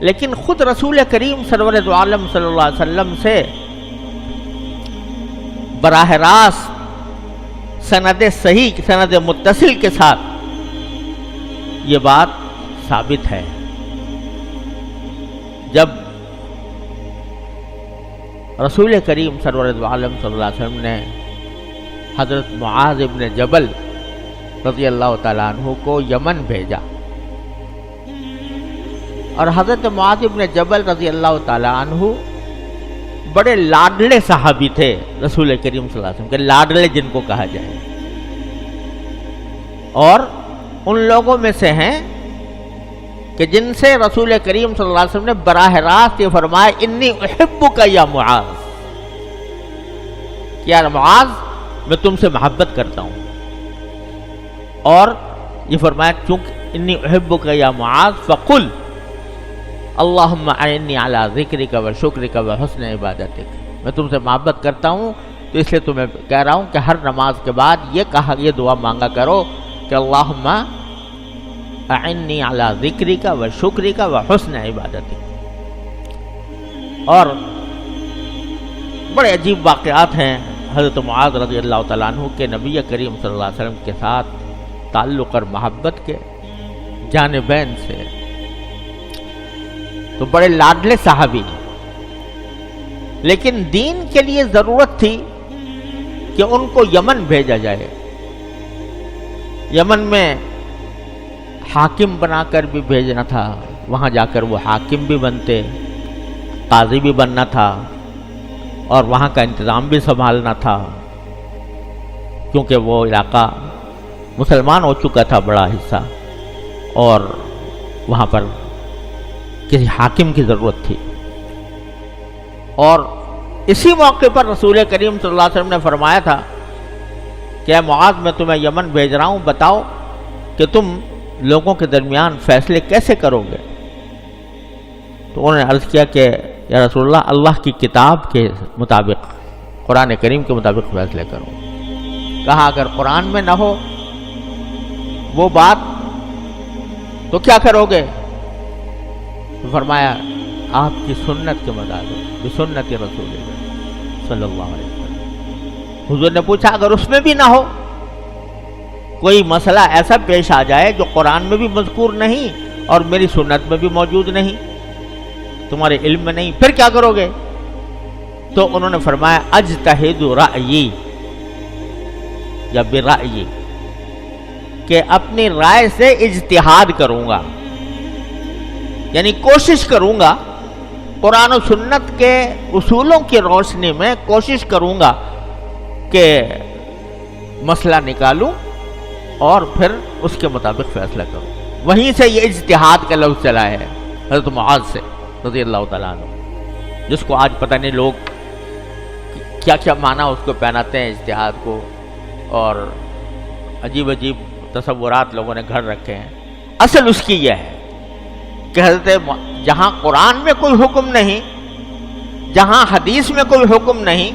لیکن خود رسول کریم سرور دو عالم صلی اللہ علیہ وسلم سے براہ راست سند صحیح سند متصل کے ساتھ یہ بات ثابت ہے. جب رسول کریم سرور دو عالم صلی اللہ علیہ وسلم نے حضرت معاذ ابن جبل رضی اللہ تعالیٰ عنہ کو یمن بھیجا، اور حضرت معاذ ابن جبل رضی اللہ تعالیٰ عنہ بڑے لاڈلے صحابی تھے رسول کریم صلی اللہ علیہ وسلم کے، لاڈلے جن کو کہا جائے، اور ان لوگوں میں سے ہیں کہ جن سے رسول کریم صلی اللہ علیہ وسلم نے براہ راست یہ فرمایا انی احبک یا معاذ، یا معاذ میں تم سے محبت کرتا ہوں. اور یہ فرمایا چونکہ انی احبک یا معاذ فقل اللہم اعنی علی ذکرک و شکرک و حسن عبادتک، میں تم سے محبت کرتا ہوں تو اس لیے تمہیں کہہ رہا ہوں کہ ہر نماز کے بعد یہ دعا مانگا کرو کہ اللہم اعنی علی ذکرک و شکرک و حسن عبادتک. اور بڑے عجیب واقعات ہیں حضرت معاذ رضی اللہ تعالیٰ عنہ کے نبی کریم صلی اللہ علیہ وسلم کے ساتھ تعلق اور محبت کے جانبین سے. تو بڑے لاڈلے صحابی، لیکن دین کے لیے ضرورت تھی کہ ان کو یمن بھیجا جائے. یمن میں حاکم بنا کر بھی بھیجنا تھا، وہاں جا کر وہ حاکم بھی بنتے، قاضی بھی بننا تھا، اور وہاں کا انتظام بھی سنبھالنا تھا، کیونکہ وہ علاقہ مسلمان ہو چکا تھا بڑا حصہ، اور وہاں پر کسی حاکم کی ضرورت تھی. اور اسی موقع پر رسول کریم صلی اللہ علیہ وسلم نے فرمایا تھا کہ اے معاذ میں تمہیں یمن بھیج رہا ہوں، بتاؤ کہ تم لوگوں کے درمیان فیصلے کیسے کرو گے. تو انہوں نے عرض کیا کہ یا رسول اللہ، اللہ کی کتاب کے مطابق، قرآن کریم کے مطابق فیصلے کرو. کہا اگر قرآن میں نہ ہو وہ بات تو کیا کرو گے؟ تو فرمایا آپ کی سنت کے مطابق، بسنت رسول اللہ صلی اللہ علیہ وسلم. حضور نے پوچھا اگر اس میں بھی نہ ہو، کوئی مسئلہ ایسا پیش آ جائے جو قرآن میں بھی مذکور نہیں اور میری سنت میں بھی موجود نہیں، تمہارے علم میں نہیں، پھر کیا کرو گے؟ تو انہوں نے فرمایا اجتہد رأیی یا برأیی، کہ اپنی رائے سے اجتہاد کروں گا، یعنی کوشش کروں گا قرآن و سنت کے اصولوں کی روشنی میں کوشش کروں گا کہ مسئلہ نکالوں اور پھر اس کے مطابق فیصلہ کروں. وہیں سے یہ اجتہاد کا لفظ چلا ہے حضرت معاذ سے رضی اللہ تعالیٰ عنہ، جس کو آج پتہ نہیں لوگ کیا کیا معنی اس کو پہناتے ہیں اجتہاد کو، اور عجیب عجیب تصورات لوگوں نے گھڑ رکھے ہیں. اصل اس کی یہ ہے کہ حضرت جہاں قرآن میں کوئی حکم نہیں، جہاں حدیث میں کوئی حکم نہیں،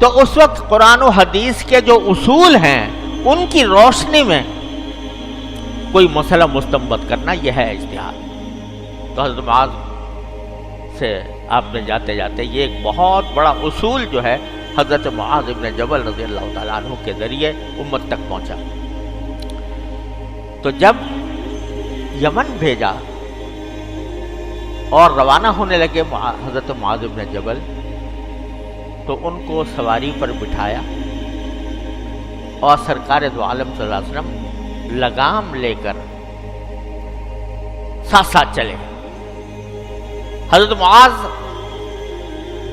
تو اس وقت قرآن و حدیث کے جو اصول ہیں ان کی روشنی میں کوئی مسئلہ مستنبط کرنا، یہ ہے اجتہاد. تو حضرت معاذ سے آپ نے جاتے جاتے یہ ایک بہت بڑا اصول جو ہے حضرت معاذ ابن جبل رضی اللہ تعالیٰ عنہ کے ذریعے امت تک پہنچا. تو جب یمن بھیجا اور روانہ ہونے لگے حضرت معاذ ابن جبل، تو ان کو سواری پر بٹھایا اور سرکار دو عالم صلی اللہ علیہ وسلم لگام لے کر ساتھ ساتھ چلے. حضرت معاذ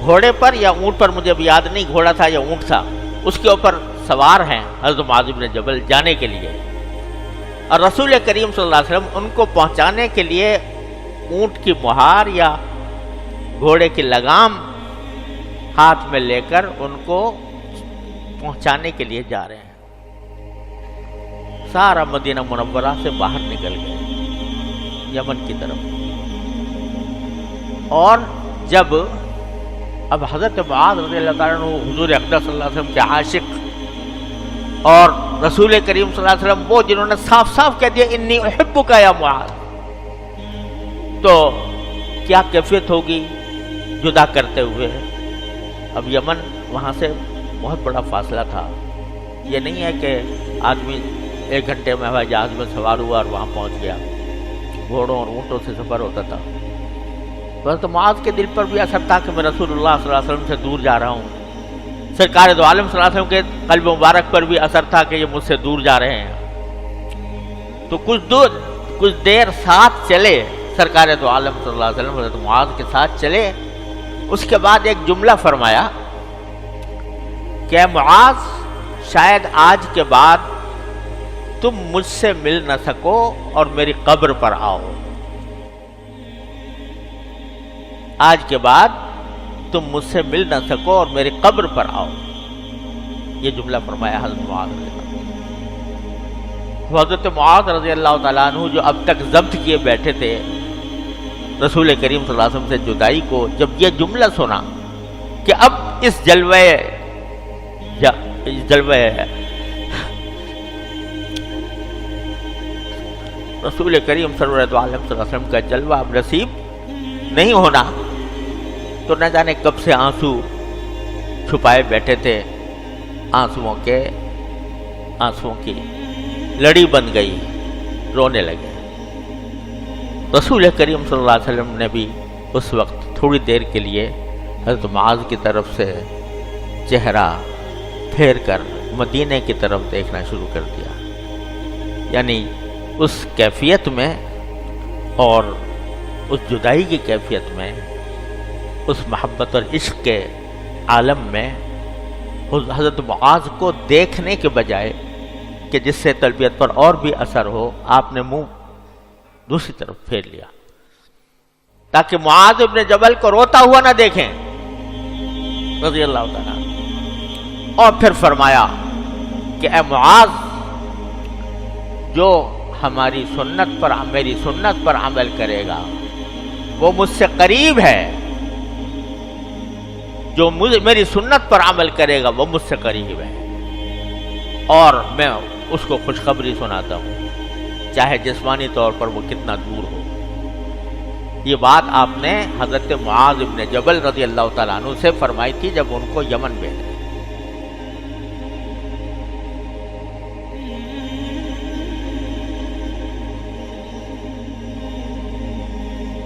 گھوڑے پر یا اونٹ پر، مجھے اب یاد نہیں گھوڑا تھا یا اونٹ تھا، اس کے اوپر سوار ہیں حضرت معاذ ابن جبل جانے کے لیے، اور رسول کریم صلی اللہ علیہ وسلم ان کو پہنچانے کے لیے اونٹ کی مہار یا گھوڑے کی لگام ہاتھ میں لے کر ان کو پہنچانے کے لیے جا رہے ہیں. سارا مدینہ منورہ سے باہر نکل گئے یمن کی طرف. اور جب اب حضرت معاذ رضی اللہ تعالیٰ عنہ حضور اقدس صلی اللہ علیہ وسلم کے عاشق اور رسول کریم صلی اللہ علیہ وسلم وہ جنہوں نے صاف صاف کہہ دیا انی احبک یا معاذ، تو کیا کیفیت ہوگی جدا کرتے ہوئے. اب یمن وہاں سے بہت بڑا فاصلہ تھا. یہ نہیں ہے کہ آدمی 1 گھنٹے میں ہوائی جہاز میں سوار ہوا اور وہاں پہنچ گیا. گھوڑوں اور اونٹوں سے سفر ہوتا تھا. حضرت معاذ کے دل پر بھی اثر تھا کہ میں رسول اللہ صلی اللہ علیہ وسلم سے دور جا رہا ہوں. سرکار دو عالم صلی اللہ علیہ وسلم کے قلب مبارک پر بھی اثر تھا کہ یہ مجھ سے دور جا رہے ہیں. تو کچھ دیر ساتھ چلے سرکار دو عالم صلی اللہ علیہ وسلم حضرت معاذ کے ساتھ چلے. اس کے بعد ایک جملہ فرمایا کہ معاذ شاید آج کے بعد تم مجھ سے مل نہ سکو اور میری قبر پر آؤ. آج کے بعد تم مجھ سے مل نہ سکو اور میری قبر پر آؤ. یہ جملہ فرمایا حضرت معاذ رضی اللہ عنہ. حضرت معاذ رضی اللہ تعالیٰ عنہ جو اب تک ضبط کیے بیٹھے تھے رسول کریم صلی اللہ علیہ وسلم سے جدائی کو، جب یہ جملہ سنا کہ اب اس جلوے رسول کریم صلی اللہ علیہ وسلم کا جلوہ اب نصیب نہیں ہونا، تو نہ جانے کب سے آنسو چھپائے بیٹھے تھے. آنسوؤں کی لڑی بن گئی، رونے لگے. رسول کریم صلی اللہ علیہ وسلم نے بھی اس وقت تھوڑی دیر کے لیے حضرت معاذ کی طرف سے چہرہ پھیر کر مدینے کی طرف دیکھنا شروع کر دیا. یعنی اس کیفیت میں اور اس جدائی کی کیفیت میں، اس محبت اور عشق کے عالم میں حضرت معاذ کو دیکھنے کے بجائے کہ جس سے تربیت پر اور بھی اثر ہو، آپ نے منہ دوسری طرف پھیر لیا تاکہ معاذ ابن جبل کو روتا ہوا نہ دیکھیں رضی اللہ تعالیٰ. اور پھر فرمایا کہ اے معاذ، جو ہماری سنت پر میری سنت پر عمل کرے گا وہ مجھ سے قریب ہے. جو میری سنت پر عمل کرے گا وہ مجھ سے قریب ہے، اور میں اس کو خوشخبری سناتا ہوں چاہے جسمانی طور پر وہ کتنا دور ہو. یہ بات آپ نے حضرت معاذ ابن جبل رضی اللہ تعالیٰ عنہ سے فرمائی تھی جب ان کو یمن بھیجا.